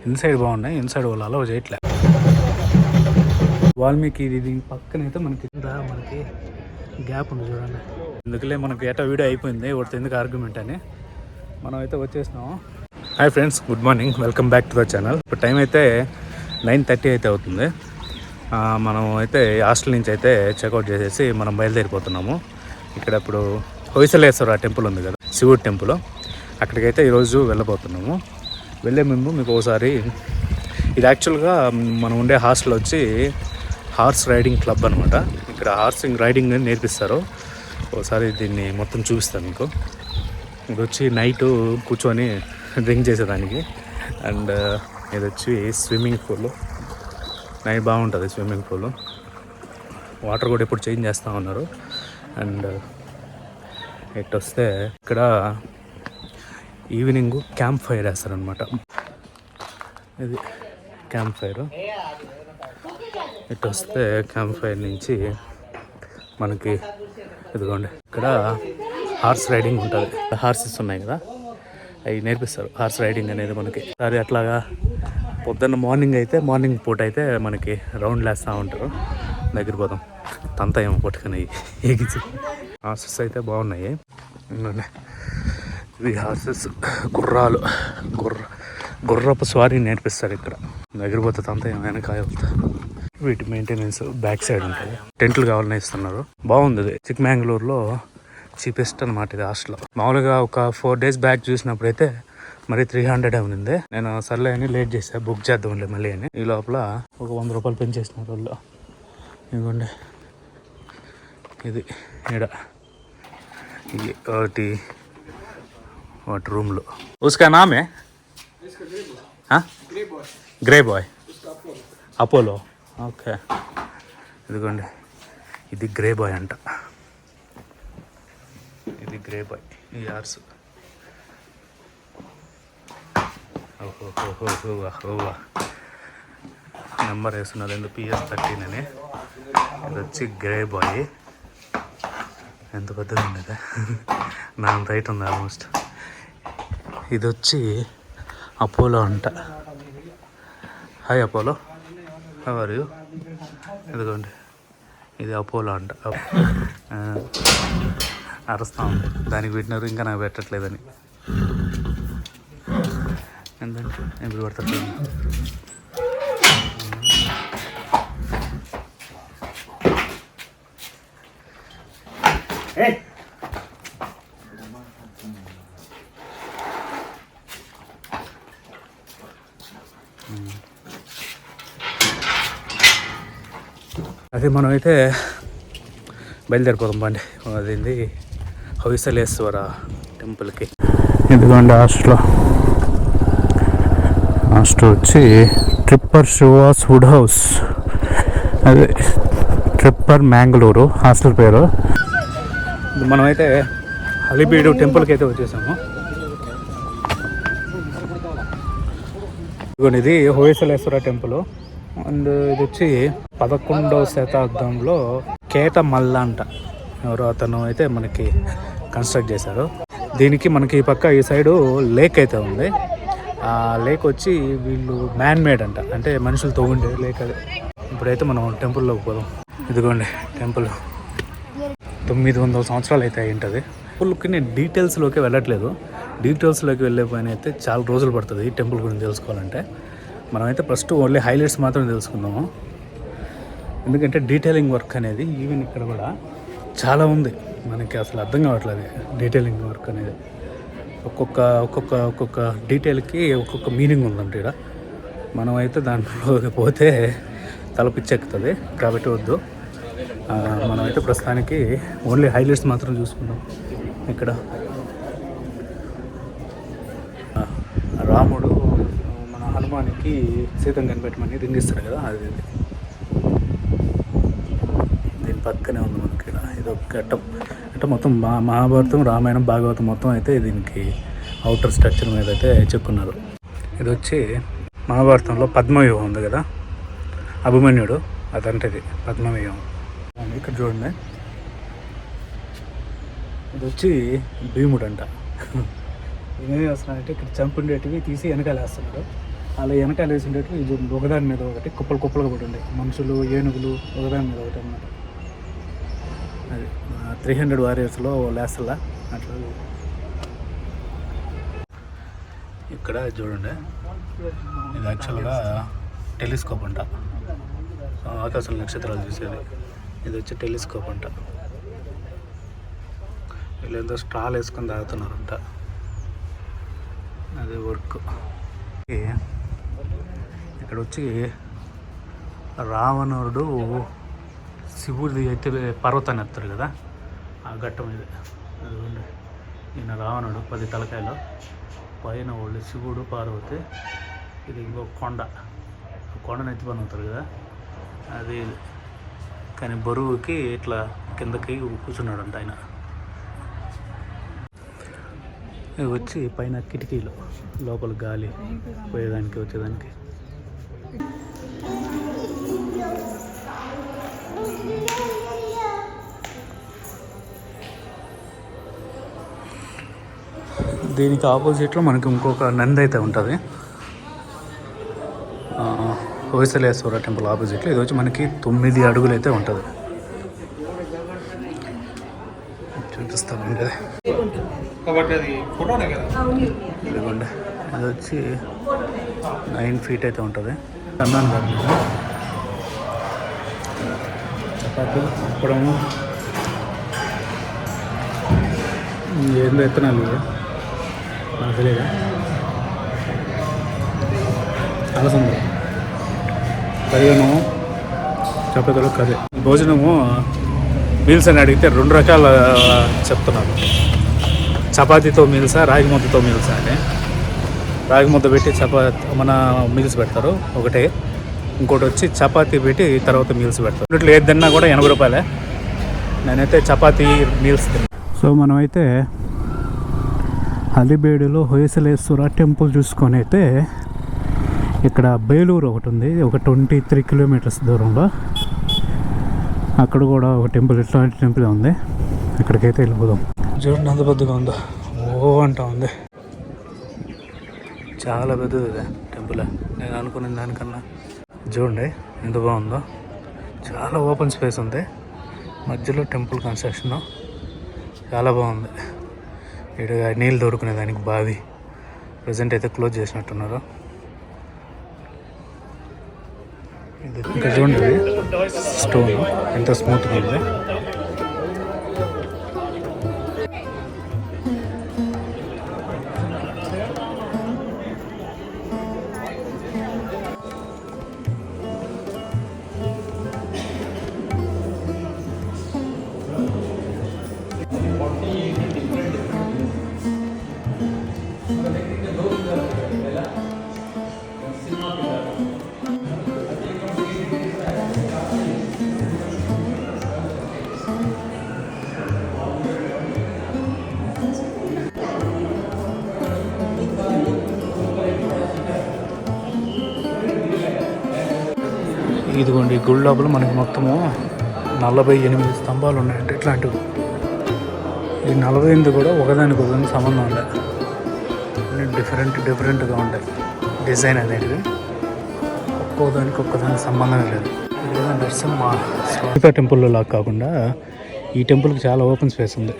Inside బాగున్నాయి, inside వాళ్ళు allow చేయట్లే. వాల్మీకి ఇది పక్కనైతే మనకి గ్యాప్ ఉంది చూడండి. ఎందుకులే మనకి ఎటా వీడియో అయిపోయింది, ఒకటి ఎందుకు ఆర్గ్యుమెంట్ అని మనం అయితే వచ్చేసినాము. Hi friends, good morning, welcome back to the channel. ఇప్పుడు టైం అయితే 9:30 అయితే అవుతుంది. మనం అయితే హాస్టల్ నుంచి అయితే చెక్అవుట్ చేసేసి మనం బయలుదేరిపోతున్నాము. ఇక్కడ ఇప్పుడు హొయసలేశ్వర టెంపుల్ ఉంది కదా, శివుడి టెంపుల్, అక్కడికైతే ఈరోజు వెళ్ళబోతున్నాము. వెళ్ళే ముందు మీకు ఒకసారి, ఇది యాక్చువల్గా మనం ఉండే హాస్టల్ వచ్చి హార్స్ రైడింగ్ క్లబ్ అనమాట. ఇక్కడ హార్స్ రైడింగ్ నేర్పిస్తారు. ఒకసారి దీన్ని మొత్తం చూపిస్తాను మీకు. ఇది వచ్చి నైట్ కూర్చొని డ్రింక్ చేసేదానికి. అండ్ ఇది వచ్చి స్విమ్మింగ్ పూల్. నైట్ బాగుంటుంది స్విమ్మింగ్ పూల్. వాటర్ కూడా ఎప్పుడు చేంజ్ చేస్తూ ఉన్నారు. అండ్ ఇటు వస్తే ఇక్కడ ఈవినింగ్ క్యాంప్ ఫైర్ వేస్తారనమాట. ఇది క్యాంప్ ఫైర్. ఇటు వస్తే క్యాంప్ ఫైర్ నుంచి మనకి ఇదిగోండి ఇక్కడ హార్స్ రైడింగ్ ఉంటుంది. హార్సెస్ ఉన్నాయి కదా, అవి నేర్పిస్తారు హార్స్ రైడింగ్ అనేది మనకి. సరే అట్లాగా పొద్దున్న మార్నింగ్ పూట అయితే మనకి రౌండ్ వేస్తూ ఉంటారు. దగ్గర పోదాం, తంత ఏమో పట్టుకుని ఎగిచి. హార్సెస్ అయితే బాగున్నాయి. ఇవి హార్సెస్, గుర్రపు స్వారీ నేర్పిస్తారు ఇక్కడ. దగ్గర పోతే తంత ఏమో వెనకాయ వెళ్తా. వీటి మెయింటెనెన్స్ బ్యాక్ సైడ్ ఉంటుంది. టెంట్లు కావాలని ఇస్తున్నారు. బాగుంది. ఇది చిక్మంగళూరులో చీపెస్ట్ అనమాట ఇది హాస్టల్. మామూలుగా ఒక 4 days బ్యాక్ చూసినప్పుడైతే మరి 300 ఉంది. నేను సర్లే అని లేట్ చేసా, బుక్ చేద్దాంలే మళ్ళీ అని. ఈ లోపల ఒక 100 రూపాయలు పెంచేసినారు వాళ్ళు. ఇదిగోండి, ఇది ఈడ ఇది వాటి రూమ్లో. ఉస్కా నామే గ్రే బాయ్, అపోలో. ఓకే, ఇదిగోండి, ఇది గ్రే బాయ్ అంట. ఇది గ్రే బాయ్. ఈ ఆర్స్ నెంబర్ వేస్తున్నారు ఎందుకు, PS13 అని. ఇది వచ్చి గ్రే బాయ్. ఎంత పెద్దగా ఉండేది, నా రైట్ ఉంది ఆల్మోస్ట్. ఇది వచ్చి అపోలో అంట. Hi Apollo, how are you? ఇదిగోండి, ఇది అపోలో అంట. అరుస్తా ఉంది, దానికి పెట్టినారు ఇంకా నాకు పెట్టట్లేదని. ఎందుకంటే ఎప్పుడు పెట్టట్లేదు. అది మనమైతే బయలుదేరిపోతాం బండి. అదేంది హొయసలేశ్వర టెంపుల్కి. ఇదిగోండి హాస్టల్ వచ్చి ట్రిప్పర్ శ్రీవాస్ వుడ్ హౌస్. అదే ట్రిప్పర్ మ్యాంగళూరు హాస్టల్ పేరు. మనమైతే హలిబీడు టెంపుల్కి అయితే వచ్చేసాము. ఇదిగోండి, ఇది హొయసలేశ్వర టెంపుల్. అండ్ ఇది వచ్చి 11వ శతాబ్దంలో కేత మల్ల అంట ఎవరో అతను అయితే మనకి కన్స్ట్రక్ట్ చేశారు. దీనికి మనకి ఈ పక్క ఈ సైడు లేక్ అయితే ఉంది. ఆ లేక్ వచ్చి వీళ్ళు మ్యాన్ మేడ్ అంట, అంటే మనుషులతో ఉండే లేక్ అది. ఇప్పుడైతే మనం టెంపుల్లోకి పోదాం. ఇదిగోండి టెంపుల్ 900 సంవత్సరాలు అయితే అయి ఉంటుంది. టెంపుల్కి నేను డీటెయిల్స్లోకి వెళ్ళట్లేదు. డీటెయిల్స్లోకి వెళ్ళే పైన అయితే చాలా రోజులు పడుతుంది ఈ టెంపుల్ గురించి తెలుసుకోవాలంటే. మనమైతే ఫస్ట్ ఓన్లీ హైలైట్స్ మాత్రం తెలుసుకుందాము. ఎందుకంటే డీటెయిలింగ్ వర్క్ అనేది ఈవెన్ ఇక్కడ కూడా చాలా ఉంది. మనకి అసలు అర్థం కావట్లేదు డీటెయిలింగ్ వర్క్ అనేది. ఒక్కొక్క డీటెయిల్కి ఒక్కొక్క మీనింగ్ ఉందంట ఇక్కడ. మనమైతే దాంట్లోకి పోతే తలపిచ్చెక్కుతుంది కాబట్టి వద్దు. మనమైతే ప్రస్తుతానికి ఓన్లీ హైలైట్స్ మాత్రం చూసుకుందాం. ఇక్కడ రాముడు మన హనుమానికి సీతం కనిపెట్టమని రింగ్ ఇస్తాడు కదా, అది దీని పక్కనే ఉంది మనకి. ఇది ఒక ఘట్టం అంటే మొత్తం మహాభారతం, రామాయణం, భాగవతం మొత్తం అయితే దీనికి అవుటర్ స్ట్రక్చర్ మీద అయితే చెప్పున్నారు. ఇది వచ్చి మహాభారతంలో పద్మవ్యూహం ఉంది కదా, అభిమన్యుడు అదంటది పద్మవ్యూహం. ఇక్కడ చూడండి, ఇది వచ్చి భీముడు అంట. ఏమేమి వస్తున్నాయంటే ఇక్కడ చంపుండేటివి తీసి వెనకాల వేస్తున్నాడు. అలా వెనకాల వేసిండేట్లు ఇది ఒకదాని మీద ఒకటి కుప్పలు కుప్పలుగా పడి ఉండే మనుషులు ఏనుగులు ఒకదాని మీద ఒకటి అన్నమాట. అది 300 వారియర్స్లో లేస్తలా అట్లా. ఇక్కడ చూడండి, ఇది యాక్చువల్గా టెలిస్కోప్ అంట, ఆకాశంలో నక్షత్రాలు చూసేది. ఇది వచ్చి టెలిస్కోప్ అంట. వీళ్ళేందో స్ట్రాల్ వేసుకొని తాగుతున్నారంట. అదే వర్క్. ఇక్కడ వచ్చి రావణుడు శివుడిది అయితే పర్వతాన్ని ఎత్తారు కదా, ఆ ఘట్టం ఇది. అదిగోండి, ఈయన రావణుడు 10 తలకాయలు, పైన వాళ్ళు శివుడు పార్వతి. ఇది ఇంకో కొండ, కొండను ఎత్తి పని అవుతారు కదా అది. కానీ బరువుకి ఇట్లా కిందకి కూర్చున్నాడంట ఆయన. ఇవి వచ్చి పైన కిటికీలు, లోపల గాలి పోయేదానికి వచ్చేదానికి. దీనికి ఆపోజిట్లో మనకి ఇంకొక నంది అయితే ఉంటుంది, హొయసలేశ్వర టెంపుల్ ఆపోజిట్లో. ఇది వచ్చి మనకి 9 అడుగులు అయితే ఉంటుంది. చూపిస్తాను కదా, ఇదిగోండి. అది వచ్చి 9 ఫీట్ అయితే ఉంటుంది. అన్నాను కాదు, చపాతీ, అప్పడము, ఏందో ఎత్తనాలు నాకు తెలియదా, అలసంద, కరిగనము, చపాతీలో కర్రీ. భోజనము మీల్స్ అని అడిగితే 2 రకాల చెప్తున్నారు. చపాతీతో మీల్సా, రాగి ముద్దతో మీల్సా అని. రాగి ముద్ద పెట్టి మన మీల్స్ పెడతారు ఒకటే, ఇంకోటి వచ్చి చపాతీ పెట్టి తర్వాత మీల్స్ పెడతారు. ఇట్లా ఏది తిన్నా కూడా 80 రూపాయలే. నేనైతే చపాతీ మీల్స్ తిన్నా. సో మనమైతే అలిబేడులో హొయసలేశ్వర టెంపుల్ చూసుకొని అయితే ఇక్కడ బేలూరు ఒకటి ఉంది, ఒక 23 కిలోమీటర్స్ దూరంలో. అక్కడ కూడా ఒక టెంపుల్, ఇట్లాంటి టెంపుల్ ఉంది. అక్కడికైతే వెళ్ళిపోదాం. చూడండి ఎంత పెద్దగా ఉందో, అంటా ఉంది. చాలా పెద్దది ఇదే టెంపుల్, నేను అనుకున్న దానికన్నా. చూడండి ఎంత బాగుందో, చాలా ఓపెన్ స్పేస్ ఉంది, మధ్యలో టెంపుల్ కన్స్ట్రక్షన్ చాలా బాగుంది. ఇక్కడ నీళ్ళు దొరుకునే దానికి బావి ప్రజెంట్ అయితే క్లోజ్ చేసినట్టున్నారు. ఇంకా చూడండి స్టోన్ ఎంత స్మూత్గా ఉంది. ఇదిగోండి, గుడి లోపల మనకి మొత్తము 48 స్తంభాలు ఉన్నాయంటే ఇట్లాంటివి. ఈ 48 కూడా ఒకదానికి సంబంధం ఉండే, డిఫరెంట్గా ఉంటాయి డిజైన్ అనేది. ఒక్కోదానికి సంబంధమే లేదు. ఇది నరసింహ టెంపుల్లో లాగా కాకుండా ఈ టెంపుల్కి చాలా ఓపెన్ స్పేస్ ఉంది.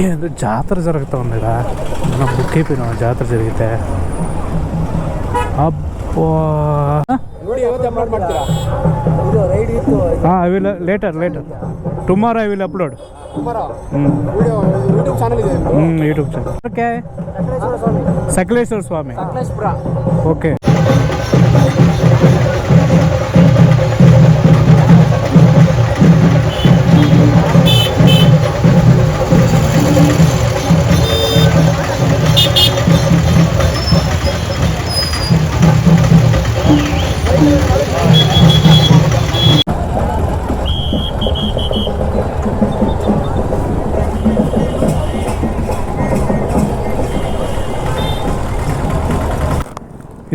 ఏదో జాతర జరుగుతూ ఉందిరా, మనం బుక్ అయిపోయినాం జాతర జరిగితే. అబ్బో I will later tomorrow I will upload YouTube channel. Okay, Sakaleshwara Swami. Okay.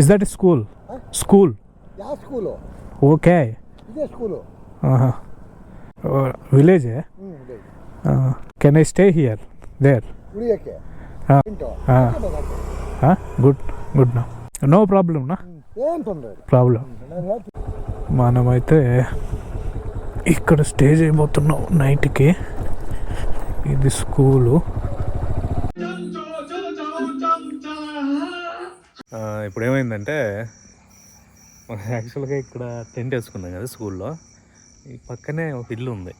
Is that a school? Huh? School. ಯಾವ ಸ್ಕೂಲು? Okay. ಇದೇ school. Village, eh? Can I stay here? There? ಉಳಿಯಕ್ಕೆ గుడ్ నా, నో ప్రాబ్లం నా, ఏం తొందర ప్రాబ్లం. మనమైతే ఇక్కడ stay చేయబోతున్నాం నైట్కి. ఇది స్కూలు. ఇప్పుడు ఏమైందంటే మనం యాక్చువల్గా ఇక్కడ టెంట్ వేసుకున్నాం కదా స్కూల్లో. ఈ పక్కనే ఒక ఇల్లు ఉంది.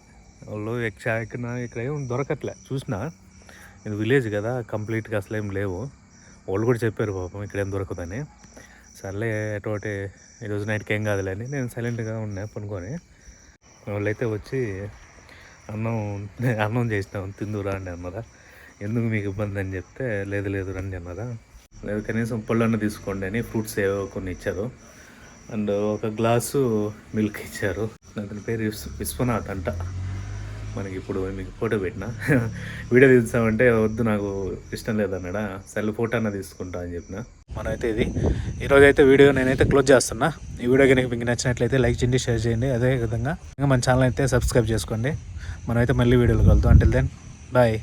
వాళ్ళు ఇక్కడ ఏం దొరకట్లే. చూసినా ఇది విలేజ్ కదా, కంప్లీట్గా అసలు ఏం లేవు. వాళ్ళు కూడా చెప్పారు పాపం ఇక్కడ ఏం దొరకదని. సర్లే ఎటువంటి ఈరోజు నైట్కి ఏం కాదులే అని నేను సైలెంట్గా ఉన్నా పనుకొని. వాళ్ళైతే వచ్చి అన్నం చేసినాం తిందురా అండి అన్నారా. ఎందుకు మీకు ఇబ్బంది అని చెప్తే లేదు రండి అన్నారా. లేదు కనీసం పళ్ళన్న తీసుకోండి అని ఫ్రూట్స్ ఏవో కొన్ని ఇచ్చారు. అండ్ ఒక గ్లాసు మిల్క్ ఇచ్చారు. అతని పేరు విశ్వనాథ్ అంట. మనకి ఇప్పుడు మీకు ఫోటో పెట్టిన వీడియో తీస్తామంటే వద్దు నాకు ఇష్టం లేదన్నాడా. సరే ఫోటో అన్న తీసుకుంటా అని చెప్పిన. మనమైతే ఇది ఈరోజైతే వీడియో నేనైతే క్లోజ్ చేస్తున్నా. ఈ వీడియో కనుక మీకు నచ్చినట్లయితే లైక్ చేయండి, షేర్ చేయండి. అదేవిధంగా ఇంకా మన ఛానల్ అయితే సబ్స్క్రైబ్ చేసుకోండి. మనమైతే మళ్ళీ వీడియోలో కలుద్దాం. Until then bye.